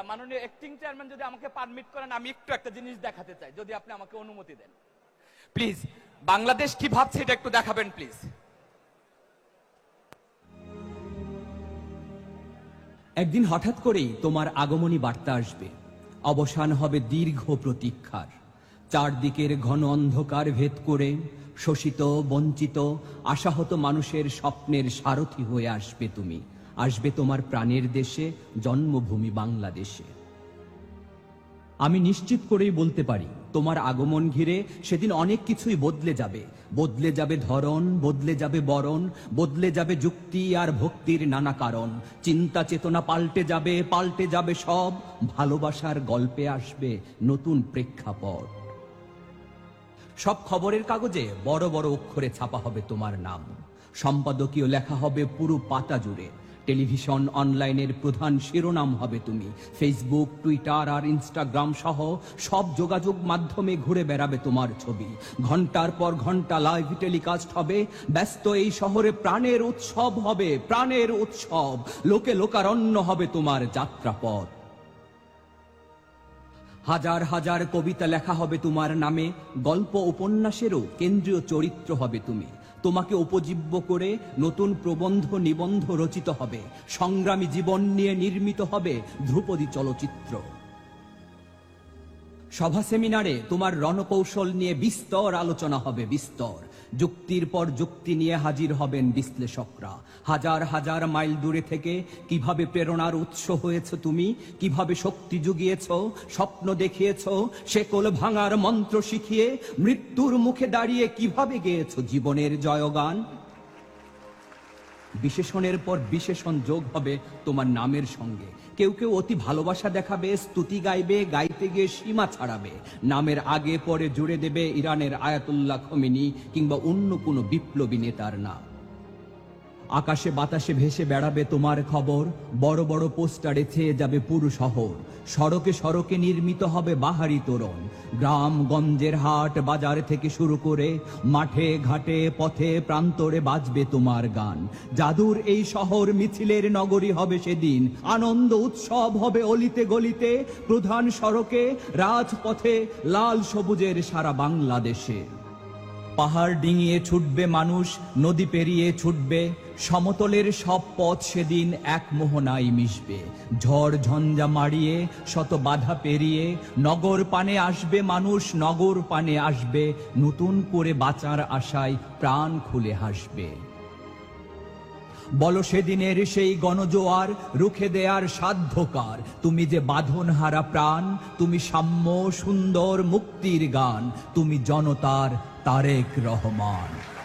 মাননীয় acting chairman যদি আমাকে পারমিট করেন, আমি একটু একটা জিনিস দেখাতে চাই, যদি আপনি আমাকে অনুমতি দেন প্লিজ। বাংলাদেশ কি ভাবছে এটা একটু দেখাবেন প্লিজ। একদিন হঠাৎ করেই তোমার আগমনী বার্তা আসবে, অবসান হবে দীর্ঘ প্রতীক্ষার। চারদিকের ঘন অন্ধকার ভেদ করে শোষিত, বঞ্চিত, আশাহত মানুষের স্বপ্নের সারথি হয়ে আসবে তুমি। আসবে তোমার প্রাণের দেশে, জন্মভূমি বাংলাদেশে। আমি নিশ্চিত করেই বলতে পারি, তোমার আগমন ঘিরে সেদিন অনেক কিছুই বদলে যাবে। বদলে যাবে ধরন, বদলে যাবে বরণ, বদলে যাবে যুক্তি আর ভক্তির নানা কারণ। চিন্তা চেতনা পাল্টে যাবে, পাল্টে যাবে সব। ভালোবাসার গল্পে আসবে নতুন প্রেক্ষাপট। সব খবরের কাগজে বড় বড় অক্ষরে ছাপা হবে তোমার নাম। সম্পাদকীয় লেখা হবে পুরো পাতা জুড়ে। টেলিভিশন, অনলাইনের প্রধান শিরোনাম হবে তুমি। ফেসবুক, টুইটার আর ইনস্টাগ্রাম সহ সব যোগাযোগ মাধ্যমে ঘুরে বেড়াবে তোমার ছবি। ঘন্টার পর ঘন্টা লাইভ টেলিকাস্ট হবে। ব্যস্ত এই শহরে প্রাণের উৎসব হবে, প্রাণের উৎসব। লোকে লোকারণ্য হবে তোমার যাত্রাপথ। হাজার হাজার কবিতা লেখা হবে তোমার নামে। গল্প উপন্যাসেরও কেন্দ্রীয় চরিত্র হবে তুমি। তোমাকে উপজীব্য করে নতুন প্রবন্ধ, নিবন্ধ রচিত হবে। সংগ্রামী জীবন নিয়ে নির্মিত হবে ধ্রুপদী চলচ্চিত্র। সভা সেমিনারে তোমার রণকৌশল নিয়ে বিস্তর আলোচনা হবে, বিস্তর। যুক্তির পর যুক্তি নিয়ে হাজির হবেন বিশ্লেষকরা। হাজার হাজার মাইল দূরে থেকে কিভাবে প্রেরণার উৎস হয়েছ তুমি, কিভাবে শক্তি জুগিয়েছ, স্বপ্ন দেখিয়েছ, শেকল ভাঙার মন্ত্র শিখিয়ে মৃত্যুর মুখে দাঁড়িয়ে কিভাবে গেয়েছ জীবনের জয়গান। বিশেষণের পর বিশেষণ যোগ হবে তোমার নামের সঙ্গে। কেউ কেউ অতি ভালোবাসা দেখাবে, স্তুতি গাইবে, গাইতে গিয়ে সীমা ছাড়াবে। নামের আগে পরে জুড়ে দেবে ইরানের আয়াতুল্লাহ খোমেনি কিংবা অন্য কোনো বিপ্লবী নেতার নাম। আকাশে বাতাসে ভেসে বেড়াবে তোমার খবর। বড় বড় পোস্টারে ছেয়ে যাবে পুরো শহর। সড়কে সড়কে নির্মিত হবে বাহারি তোরণ। গ্রাম গঞ্জের হাট বাজার থেকে শুরু করে মাঠে ঘাটে পথে প্রান্তরে বাজবে তোমার গান। জাদুর এই শহর মিছিলের নগরী হবে সেদিন। আনন্দ উৎসব হবে অলিতে গলিতে, প্রধান সড়কে, রাজপথে, লাল সবুজের সারা বাংলাদেশে। পাহাড় ডিঙিয়ে ছুটবে মানুষ, নদী পেরিয়ে ছুটবে। সমতলের সব পথ সেদিন এক মোহনায় মিশবে। ঝড় ঝঞ্ঝা মাড়িয়ে শত বাধা পেরিয়ে নগর পানে আসবে মানুষ, নগর পানে আসবে। নতুন করে বাঁচার আশায় প্রাণ খুলে হাসবে। বলো সেদিনের সেই গণজোয়ার রুখে দেয়ার সাধ্যকার। তুমি যে বাঁধন হারা প্রাণ, তুমি সাম্য সুন্দর মুক্তির গান, তুমি জনতার তারেক রহমান।